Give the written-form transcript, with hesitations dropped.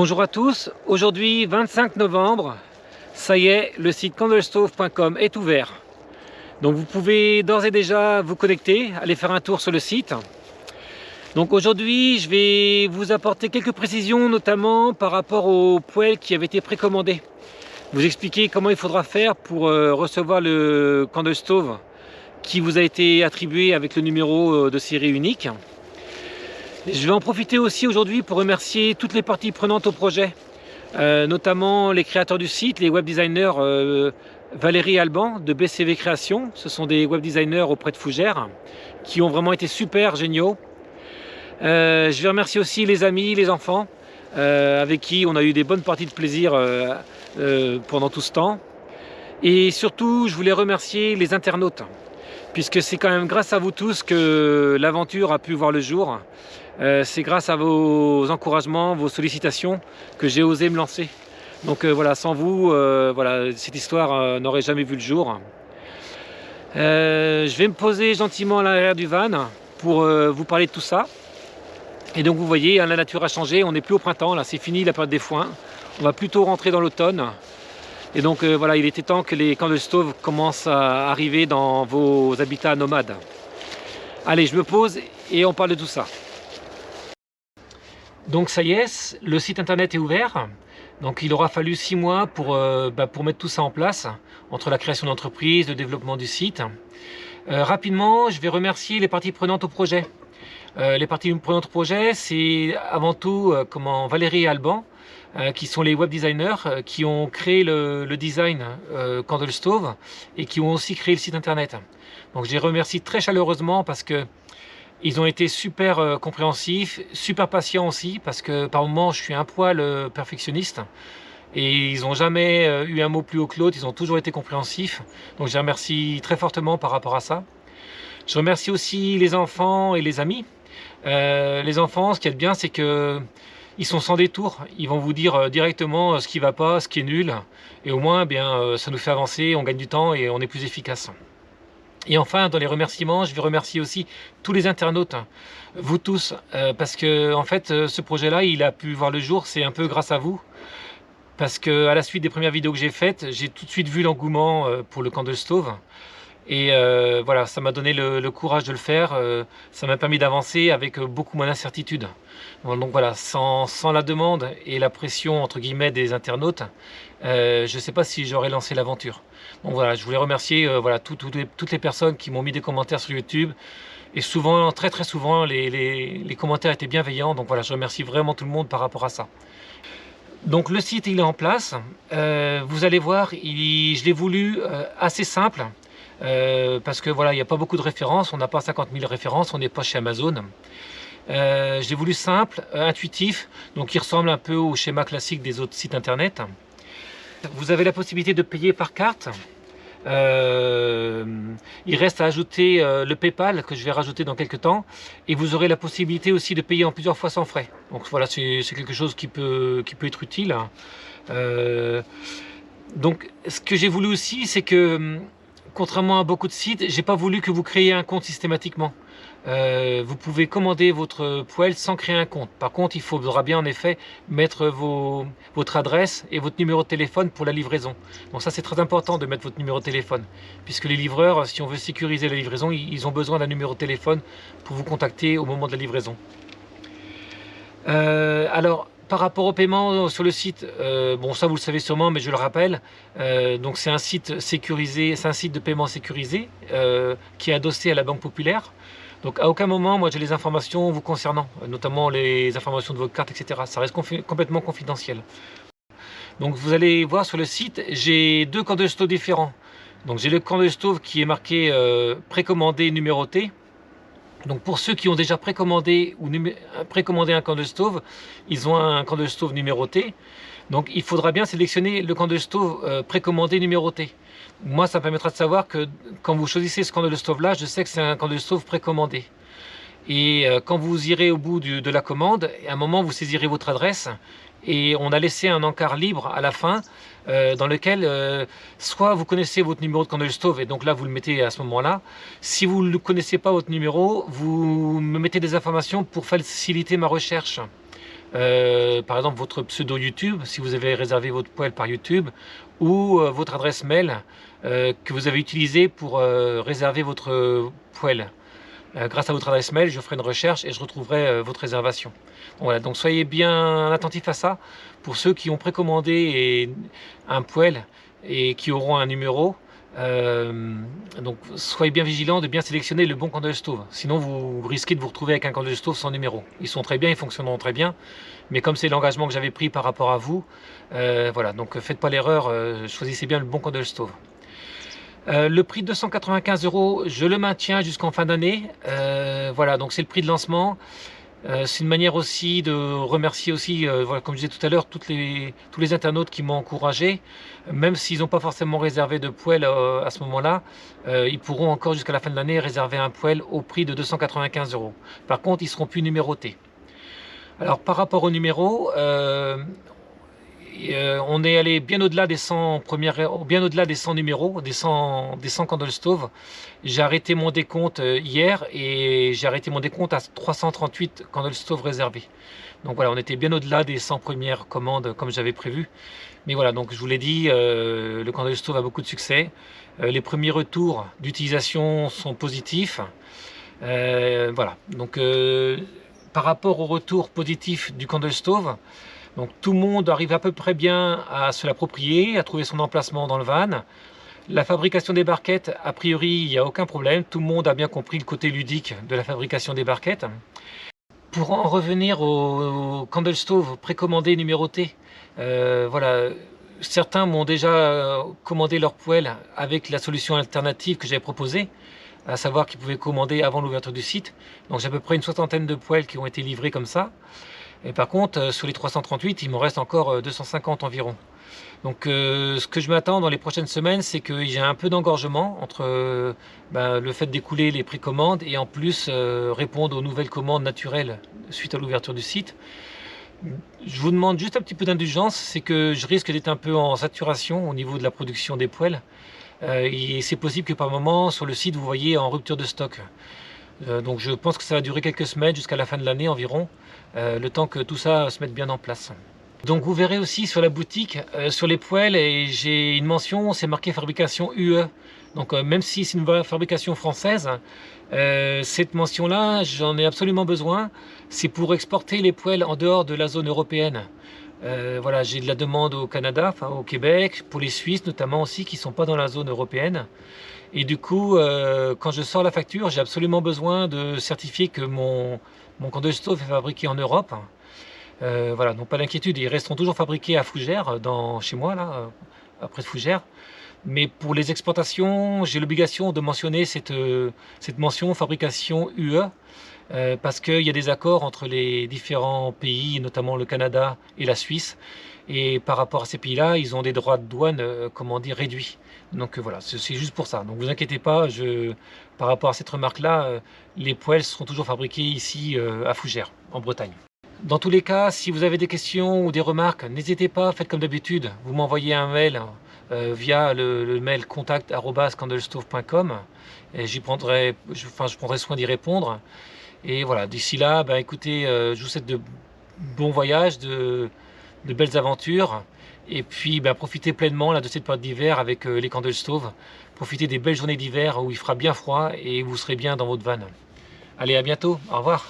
Bonjour à tous, aujourd'hui 25 novembre, ça y est, le site candlestove.com est ouvert. Donc vous pouvez d'ores et déjà vous connecter, aller faire un tour sur le site. Donc aujourd'hui je vais vous apporter quelques précisions, notamment par rapport au poêle qui avait été précommandé. Vous expliquer comment il faudra faire pour recevoir le Candlestove qui vous a été attribué avec le numéro de série unique. Je vais en profiter aussi aujourd'hui pour remercier toutes les parties prenantes au projet, notamment les créateurs du site, les web designers Valérie et Alban de BCV Création. Ce sont des web designers auprès de Fougères qui ont vraiment été super géniaux. Je vais remercier aussi les amis, les enfants, avec qui on a eu des bonnes parties de plaisir pendant tout ce temps. Et surtout, je voulais remercier les internautes, puisque c'est quand même grâce à vous tous que l'aventure a pu voir le jour. C'est grâce à vos encouragements, vos sollicitations que j'ai osé me lancer. Donc voilà, sans vous, voilà, cette histoire n'aurait jamais vu le jour. Je vais me poser gentiment à l'arrière du van pour vous parler de tout ça. Et donc vous voyez, hein, la nature a changé, on n'est plus au printemps, là c'est fini la période des foins. On va plutôt rentrer dans l'automne. Et donc voilà, il était temps que les Candlestoves commencent à arriver dans vos habitats nomades. Allez, je me pose et on parle de tout ça. Donc ça y est, le site internet est ouvert. Donc il aura fallu 6 mois pour mettre tout ça en place, entre la création d'entreprise, le développement du site. Rapidement, je vais remercier les parties prenantes au projet. Les parties prenantes au projet, c'est avant tout Valérie et Alban, qui sont les web designers qui ont créé le design Candlestove et qui ont aussi créé le site internet. Donc je les remercie très chaleureusement parce que ils ont été super compréhensifs, super patients aussi, parce que par moments je suis un poil perfectionniste et ils n'ont jamais eu un mot plus haut que l'autre, ils ont toujours été compréhensifs. Donc je les remercie très fortement par rapport à ça. Je remercie aussi les enfants et les amis. Les enfants, ce qui est bien, c'est que ils sont sans détour, ils vont vous dire directement ce qui ne va pas, ce qui est nul, et au moins ça nous fait avancer, on gagne du temps et on est plus efficace. Et enfin, dans les remerciements, je vais remercier aussi tous les internautes, vous tous, parce que en fait, ce projet-là, il a pu voir le jour, c'est un peu grâce à vous, parce que à la suite des premières vidéos que j'ai faites, j'ai tout de suite vu l'engouement pour le Candlestove. Et voilà, ça m'a donné le courage de le faire, ça m'a permis d'avancer avec beaucoup moins d'incertitude. Donc voilà, sans la demande et la pression entre guillemets des internautes, je ne sais pas si j'aurais lancé l'aventure. Donc voilà, je voulais remercier voilà, toutes les personnes qui m'ont mis des commentaires sur YouTube. Et souvent, très souvent, les commentaires étaient bienveillants. Donc voilà, je remercie vraiment tout le monde par rapport à ça. Donc le site il est en place, vous allez voir, je l'ai voulu assez simple. Parce que voilà, il n'y a pas beaucoup de références, on n'a pas 50 000 références, on n'est pas chez Amazon. Je l'ai voulu simple, intuitif, donc il ressemble un peu au schéma classique des autres sites internet. Vous avez la possibilité de payer par carte. Il reste à ajouter le PayPal que je vais rajouter dans quelques temps, et vous aurez la possibilité aussi de payer en plusieurs fois sans frais. Donc voilà, c'est quelque chose qui peut être utile. Donc ce que j'ai voulu aussi, c'est que contrairement à beaucoup de sites, j'ai pas voulu que vous créiez un compte systématiquement. Vous pouvez commander votre poêle sans créer un compte. Par contre, il faudra bien en effet mettre votre adresse et votre numéro de téléphone pour la livraison. Donc ça, c'est très important de mettre votre numéro de téléphone, puisque les livreurs, si on veut sécuriser la livraison, ils ont besoin d'un numéro de téléphone pour vous contacter au moment de la livraison. Alors, par rapport au paiement sur le site, bon ça vous le savez sûrement, mais je le rappelle, donc c'est un site sécurisé, c'est un site de paiement sécurisé qui est adossé à la Banque Populaire. Donc à aucun moment, moi j'ai les informations vous concernant, notamment les informations de vos cartes, etc. Ça reste complètement confidentiel. Donc vous allez voir sur le site, j'ai deux Candlestoves différents. Donc j'ai le Candlestove qui est marqué précommandé numéroté. Donc pour ceux qui ont déjà précommandé un Candlestove, ils ont un Candlestove numéroté. Donc il faudra bien sélectionner le Candlestove précommandé numéroté. Moi, ça me permettra de savoir que quand vous choisissez ce Candlestove-là, je sais que c'est un Candlestove précommandé. Et quand vous irez au bout de la commande, à un moment vous saisirez votre adresse et on a laissé un encart libre à la fin dans lequel soit vous connaissez votre numéro de Candlestove et donc là vous le mettez à ce moment-là. Si vous ne connaissez pas votre numéro, vous me mettez des informations pour faciliter ma recherche. par exemple votre pseudo YouTube, si vous avez réservé votre poêle par YouTube, ou votre adresse mail que vous avez utilisée pour réserver votre poêle. Grâce à votre adresse mail, je ferai une recherche et je retrouverai votre réservation. Donc, voilà, donc soyez bien attentifs à ça. Pour ceux qui ont précommandé un poêle et qui auront un numéro, donc soyez bien vigilants de bien sélectionner le bon candle stove. Sinon vous risquez de vous retrouver avec un candle stove sans numéro. Ils sont très bien, ils fonctionneront très bien. Mais comme c'est l'engagement que j'avais pris par rapport à vous, voilà, donc faites pas l'erreur, choisissez bien le bon candle stove. Le prix de 295 €, je le maintiens jusqu'en fin d'année. Voilà, donc c'est le prix de lancement. C'est une manière aussi de remercier aussi, voilà, comme je disais tout à l'heure, tous les internautes qui m'ont encouragé. Même s'ils n'ont pas forcément réservé de poêle à ce moment-là, ils pourront encore jusqu'à la fin de l'année réserver un poêle au prix de 295 €. Par contre, ils seront plus numérotés. Alors par rapport au numéro, on est allé bien au-delà des 100 bien au-delà des 100 numéros, des 100 candle stove. J'ai arrêté mon décompte hier et j'ai arrêté mon décompte à 338 candle stove réservés. Donc voilà, on était bien au-delà des 100 premières commandes comme j'avais prévu. Mais voilà, donc je vous l'ai dit, le candle stove a beaucoup de succès. Les premiers retours d'utilisation sont positifs. Voilà, donc par rapport au retour positif du candle stove, donc tout le monde arrive à peu près bien à se l'approprier, à trouver son emplacement dans le van. La fabrication des barquettes, a priori, il n'y a aucun problème. Tout le monde a bien compris le côté ludique de la fabrication des barquettes. Pour en revenir au candle stove précommandé, numéroté, voilà, certains m'ont déjà commandé leur poêle avec la solution alternative que j'avais proposée, à savoir qu'ils pouvaient commander avant l'ouverture du site. Donc j'ai à peu près une soixantaine de poêles qui ont été livrés comme ça. Et par contre, sur les 338, il m'en reste encore 250 environ. Donc ce que je m'attends dans les prochaines semaines, c'est qu'il y a un peu d'engorgement entre le fait d'écouler les précommandes et en plus répondre aux nouvelles commandes naturelles suite à l'ouverture du site. Je vous demande juste un petit peu d'indulgence, c'est que je risque d'être un peu en saturation au niveau de la production des poêles. Et c'est possible que par moment, sur le site, vous voyez en rupture de stock. Donc je pense que ça va durer quelques semaines jusqu'à la fin de l'année environ, le temps que tout ça se mette bien en place. Donc vous verrez aussi sur la boutique, sur les poêles, et j'ai une mention, c'est marqué fabrication UE. Donc même si c'est une fabrication française, cette mention-là, j'en ai absolument besoin. C'est pour exporter les poêles en dehors de la zone européenne. Voilà, j'ai de la demande au Canada, enfin au Québec, pour les Suisses notamment aussi, qui ne sont pas dans la zone européenne. Et du coup, quand je sors la facture, j'ai absolument besoin de certifier que mon candle stove est fabriqué en Europe. Voilà, donc pas d'inquiétude, ils resteront toujours fabriqués à Fougères, chez moi, là, près de Fougères. Mais pour les exportations, j'ai l'obligation de mentionner cette mention fabrication UE, parce qu'il y a des accords entre les différents pays, notamment le Canada et la Suisse. Et par rapport à ces pays-là, ils ont des droits de douane, comment dire, réduits. Donc voilà, c'est juste pour ça. Donc vous inquiétez pas, par rapport à cette remarque-là, les poêles seront toujours fabriqués ici à Fougères, en Bretagne. Dans tous les cas, si vous avez des questions ou des remarques, n'hésitez pas, faites comme d'habitude, vous m'envoyez un mail via le mail contact@candlestove.com et je prendrai soin d'y répondre. Et voilà, d'ici là, écoutez, je vous souhaite de bons voyages, de belles aventures, et puis profitez pleinement là, de cette période d'hiver avec les candle stoves. Profitez des belles journées d'hiver où il fera bien froid et vous serez bien dans votre van. Allez, à bientôt, au revoir.